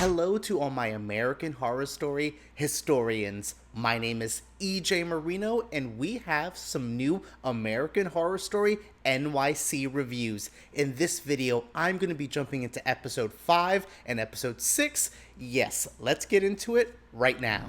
Hello to all my American Horror Story historians. My name is EJ Marino, and we have some new American Horror Story NYC reviews. In this video, I'm going to be jumping into episode 5 and episode 6. Yes, let's get into it right now.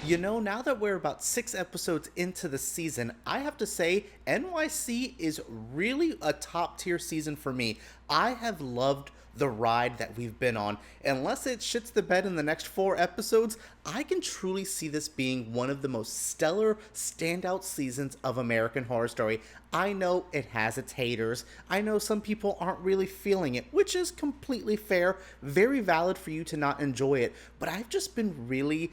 You know, now that we're about 6 episodes into the season, I have to say NYC is really a top tier season for me. I have loved the ride that we've been on. Unless it shits the bed in the next 4 episodes, I can truly see this being one of the most stellar, standout seasons of American Horror Story. I know it has its haters. I know some people aren't really feeling it, which is completely fair, very valid for you to not enjoy it. But I've just been really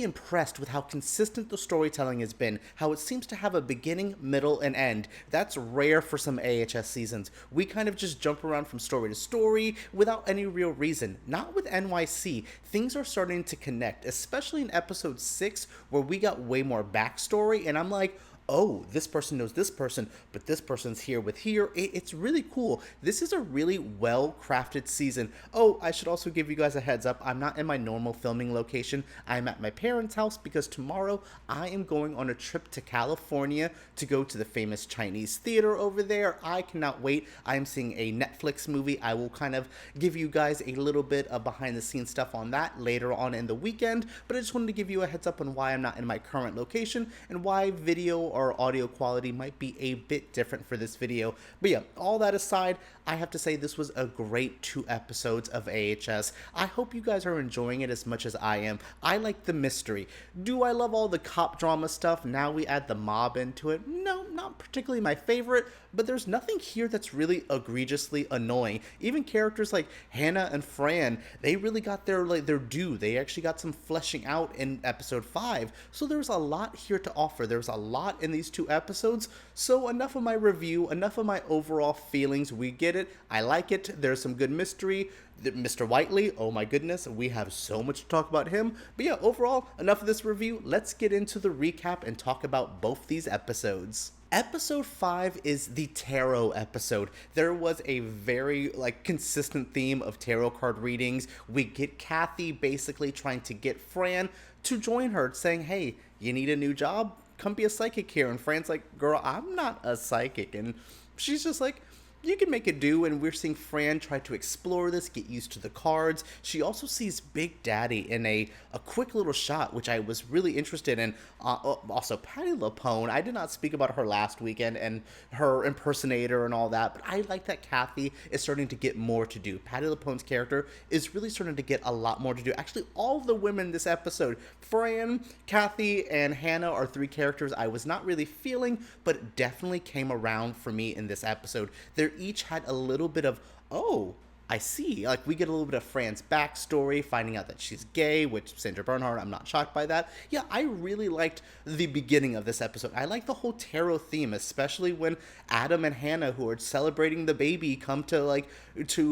impressed with how consistent the storytelling has been, how it seems to have a beginning, middle, and end. That's rare for some AHS seasons. We kind of just jump around from story to story without any real reason. Not with NYC. Things are starting to connect, especially in episode 6, where we got way more backstory, and I'm like, oh, this person knows this person, but this person's here with here. It's really cool. This is a really well-crafted season. Oh, I should also give you guys a heads up. I'm not in my normal filming location. I'm at my parents' house because tomorrow I am going on a trip to California to go to the famous Chinese theater over there. I cannot wait. I am seeing a Netflix movie. I will kind of give you guys a little bit of behind-the-scenes stuff on that later on in the weekend, but I just wanted to give you a heads up on why I'm not in my current location and why video or audio quality might be a bit different for this video. But yeah, all that aside, I have to say this was a great 2 episodes of AHS. I hope you guys are enjoying it as much as I am. I like the mystery. Do I love all the cop drama stuff? Now we add the mob into it. No, not particularly my favorite, but there's nothing here that's really egregiously annoying. Even characters like Hannah and Fran, they really got their due. They actually got some fleshing out in episode 5. So there's a lot here to offer. There's a lot in these 2 episodes. So enough of my review, enough of my overall feelings. We get it. I like it. There's some good mystery. Mr. Whiteley, oh my goodness, we have so much to talk about him. But yeah, overall, enough of this review. Let's get into the recap and talk about both these episodes. Episode 5 is the tarot episode. There was a very consistent theme of tarot card readings. We get Kathy basically trying to get Fran to join her, saying, hey, you need a new job? Come be a psychic here. And Fran's like, girl, I'm not a psychic. And she's just like, you can make it do, and we're seeing Fran try to explore this, get used to the cards. She also sees Big Daddy in a quick little shot, which I was really interested in. Also, Patti LuPone, I did not speak about her last weekend and her impersonator and all that, but I like that Kathy is starting to get more to do. Patti LuPone's character is really starting to get a lot more to do. Actually, all of the women this episode, Fran, Kathy, and Hannah are 3 characters I was not really feeling, but definitely came around for me in this episode. They each had a little bit of, oh, I see. We get a little bit of Fran's backstory, finding out that she's gay, which Sandra Bernhard, I'm not shocked by that. Yeah, I really liked the beginning of this episode. I like the whole tarot theme, especially when Adam and Hannah, who are celebrating the baby, come to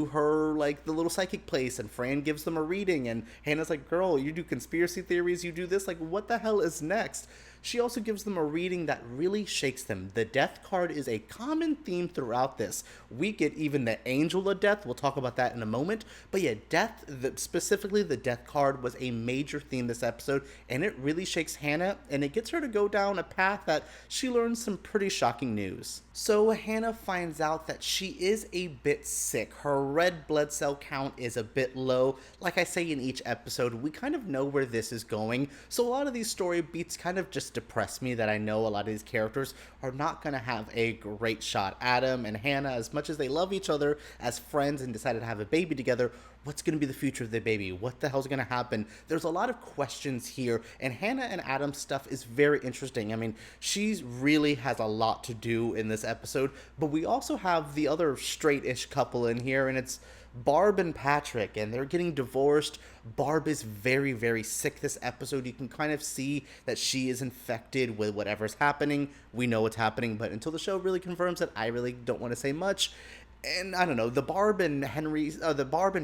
her the little psychic place, and Fran gives them a reading, and Hannah's like, girl, you do conspiracy theories, you do this, what the hell is next? She also gives them a reading that really shakes them. The death card is a common theme throughout this. We get even the angel of death. We'll talk about that in a moment. But yeah, death, specifically the death card, was a major theme this episode, and it really shakes Hannah, and it gets her to go down a path that she learns some pretty shocking news. So Hannah finds out that she is a bit sick. Her red blood cell count is a bit low. Like I say in each episode, we kind of know where this is going. So a lot of these story beats kind of just depress me, that I know a lot of these characters are not going to have a great shot. Adam and Hannah, as much as they love each other as friends and decided to have a baby together, what's going to be the future of the baby? What the hell's going to happen? There's a lot of questions here, and Hannah and Adam's stuff is very interesting. I mean, she really has a lot to do in this episode, but we also have the other straight-ish couple in here, and it's Barb and Patrick, and they're getting divorced. Barb is very, very sick this episode. You can kind of see that she is infected with whatever's happening. We know what's happening, but until the show really confirms it, I really don't want to say much. And I don't know, the Barb and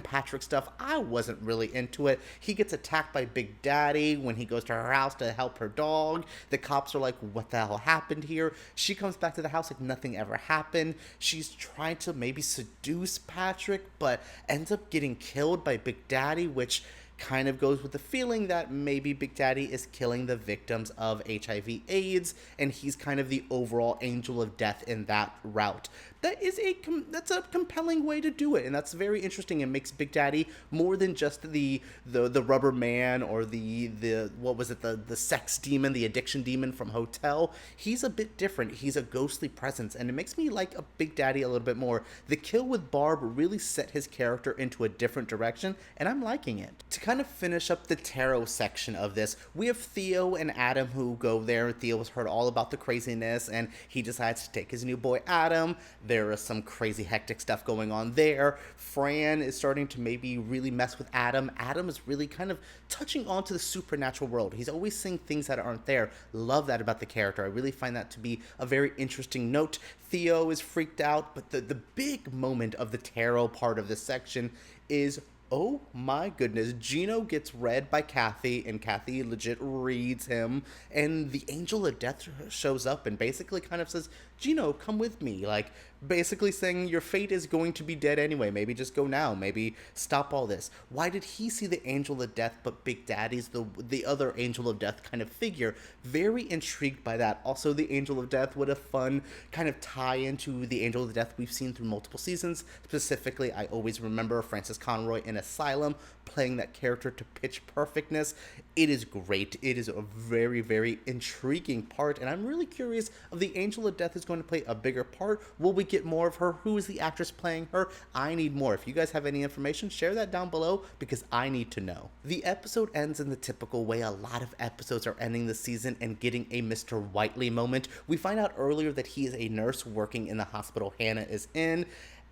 Patrick stuff, I wasn't really into it. He gets attacked by Big Daddy when he goes to her house to help her dog. The cops are like, what the hell happened here? She comes back to the house like nothing ever happened. She's trying to maybe seduce Patrick, but ends up getting killed by Big Daddy, which kind of goes with the feeling that maybe Big Daddy is killing the victims of HIV/AIDS, and he's kind of the overall angel of death in that route. That's a compelling way to do it, and that's very interesting. It makes Big Daddy more than just the rubber man or the what was it, the sex demon, the addiction demon from Hotel. He's a bit different. He's a ghostly presence, and it makes me like a Big Daddy a little bit more. The kill with Barb really set his character into a different direction, and I'm liking it. To kind of finish up the tarot section of this, we have Theo and Adam who go there. Theo has heard all about the craziness, and he decides to take his new boy Adam. There is some crazy hectic stuff going on there. Fran is starting to maybe really mess with Adam. Adam is really kind of touching onto the supernatural world. He's always seeing things that aren't there. Love that about the character. I really find that to be a very interesting note. Theo is freaked out, but the big moment of the tarot part of this section is, oh my goodness, Gino gets read by Kathy, and Kathy legit reads him, and the Angel of Death shows up and basically kind of says, Gino, come with me. Like, basically saying your fate is going to be dead anyway. Maybe just go now. Maybe stop all this. Why did he see the Angel of Death, but Big Daddy's the other Angel of Death kind of figure? Very intrigued by that. Also, the Angel of Death, what a fun kind of tie into the Angel of Death we've seen through multiple seasons. Specifically, I always remember Francis Conroy in Asylum playing that character to pitch perfectness. It is great. It is a very, very intriguing part, and I'm really curious if the Angel of Death is going to play a bigger part. Will we get more of her? Who is the actress playing her? I need more. If you guys have any information, share that down below, because I need to know. The episode ends in the typical way a lot of episodes are ending the season, and getting a Mr. Whiteley moment. We find out earlier that he is a nurse working in the hospital Hannah is in.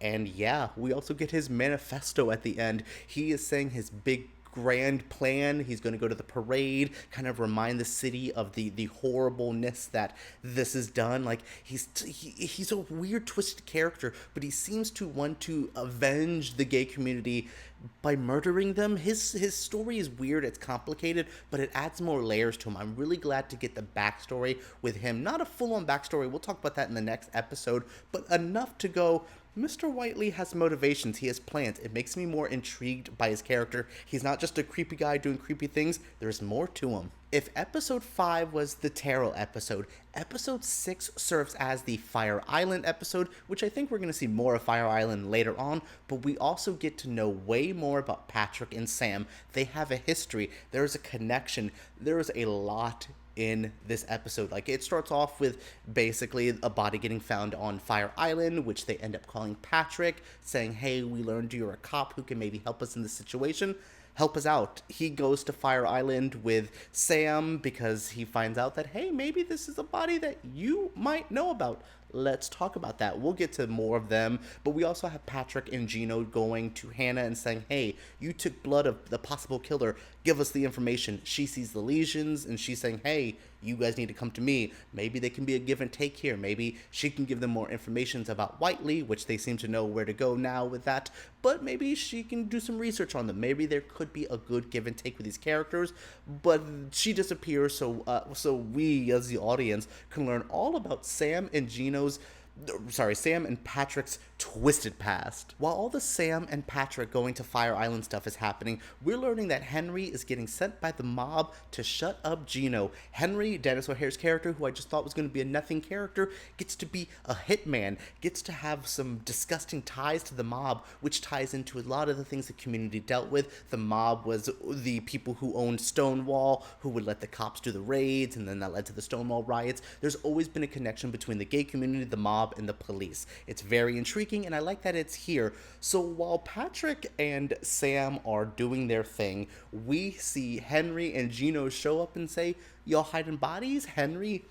And yeah, we also get his manifesto at the end. He is saying his big grand plan. He's going to go to the parade, kind of remind the city of the horribleness that this is done. Like, he's a weird, twisted character, but he seems to want to avenge the gay community by murdering them. His story is weird, it's complicated, but it adds more layers to him. I'm really glad to get the backstory with him. Not a full-on backstory, we'll talk about that in the next episode, but enough to go, Mr. Whiteley has motivations, he has plans. It makes me more intrigued by his character. He's not just a creepy guy doing creepy things, there's more to him. If episode 5 was the tarot episode, episode 6 serves as the Fire Island episode, which I think we're going to see more of Fire Island later on, but we also get to know way more about Patrick and Sam. They have a history, there's a connection, there's a lot in this episode. Like, it starts off with basically a body getting found on Fire Island, which they end up calling Patrick, saying, hey, we learned you're a cop who can maybe help us in this situation. Help us out. He goes to Fire Island with Sam because he finds out that, hey, maybe this is a body that you might know about. Let's talk about that. We'll get to more of them, but we also have Patrick and Gino going to Hannah and saying, hey, you took blood of the possible killer. Give us the information. She sees the lesions, and she's saying, hey, you guys need to come to me. Maybe they can be a give and take here. Maybe she can give them more information about Whiteley, which they seem to know where to go now with that, but maybe she can do some research on them. Maybe there could be a good give and take with these characters, but she disappears, so we as the audience can learn all about Sam and Sam and Patrick's twisted past. While all the Sam and Patrick going to Fire Island stuff is happening, we're learning that Henry is getting sent by the mob to shut up Gino. Henry, Dennis O'Hare's character, who I just thought was going to be a nothing character, gets to be a hitman, gets to have some disgusting ties to the mob, which ties into a lot of the things the community dealt with. The mob was the people who owned Stonewall, who would let the cops do the raids, and then that led to the Stonewall riots. There's always been a connection between the gay community, the mob, and the police. It's very intriguing, and I like that it's here. So while Patrick and Sam are doing their thing, we see Henry and Gino show up and say, y'all hiding bodies? Henry's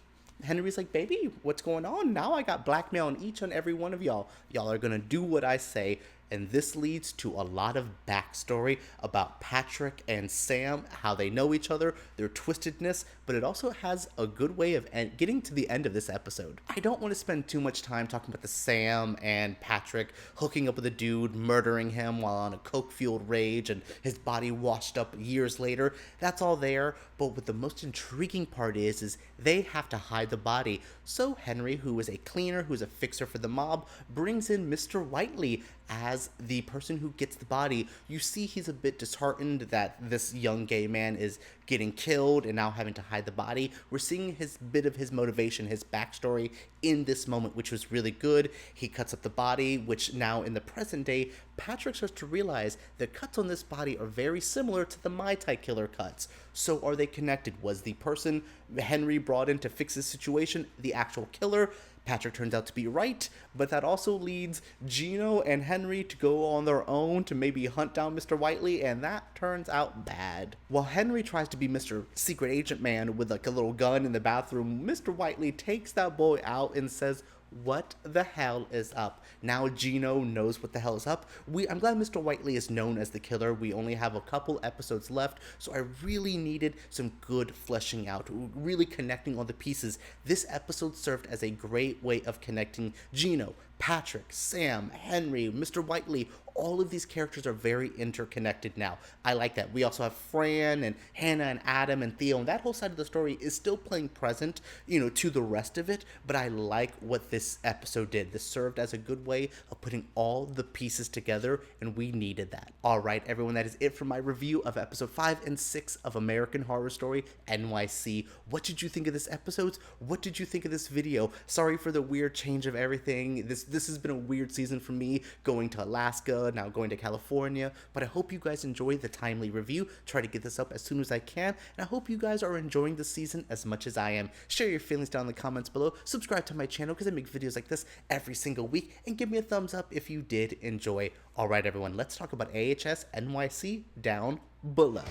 like, baby, what's going on? Now I got blackmail on each and every one of y'all. Y'all are gonna do what I say. and this leads to a lot of backstory about Patrick and Sam, how they know each other, their twistedness, but it also has a good way of getting to the end of this episode. I don't want to spend too much time talking about the Sam and Patrick hooking up with a dude, murdering him while on a coke-fueled rage, and his body washed up years later. That's all there, but what the most intriguing part is they have to hide the body. So Henry, who is a cleaner, who's a fixer for the mob, brings in Mr. Whiteley as the person who gets the body. You see he's a bit disheartened that this young gay man is getting killed and now having to hide the body. We're seeing his bit of his motivation, his backstory in this moment, which was really good. He cuts up the body, which now in the present day, Patrick starts to realize the cuts on this body are very similar to the Mai Tai killer cuts. So are they connected? Was the person Henry brought in to fix this situation the actual killer? Patrick turns out to be right, but that also leads Gino and Henry to go on their own to maybe hunt down Mr. Whiteley, and that turns out bad. While Henry tries to be Mr. Secret Agent Man with like a little gun in the bathroom, Mr. Whiteley takes that boy out and says, "What the hell is up?" Now Gino knows what the hell is up. I'm glad Mr. Whiteley is known as the killer. We only have a couple episodes left, so I really needed some good fleshing out, really connecting all the pieces. This episode served as a great way of connecting Gino, Patrick, Sam, Henry, Mr. Whiteley. All of these characters are very interconnected now. I like that. We also have Fran and Hannah and Adam and Theo, and that whole side of the story is still playing present, to the rest of it, but I like what this episode did. This served as a good way of putting all the pieces together, and we needed that. All right, everyone, that is it for my review of episode 5 and 6 of American Horror Story NYC. What did you think of this episode? What did you think of this video? Sorry for the weird change of everything. This has been a weird season for me, going to Alaska, now going to California, but I hope you guys enjoy the timely review. Try to get this up as soon as I can, and I hope you guys are enjoying the season as much as I am. Share your feelings down in the comments below. Subscribe to my channel because I make videos like this every single week, and give me a thumbs up if you did enjoy. All right, everyone, let's talk about AHS NYC down below.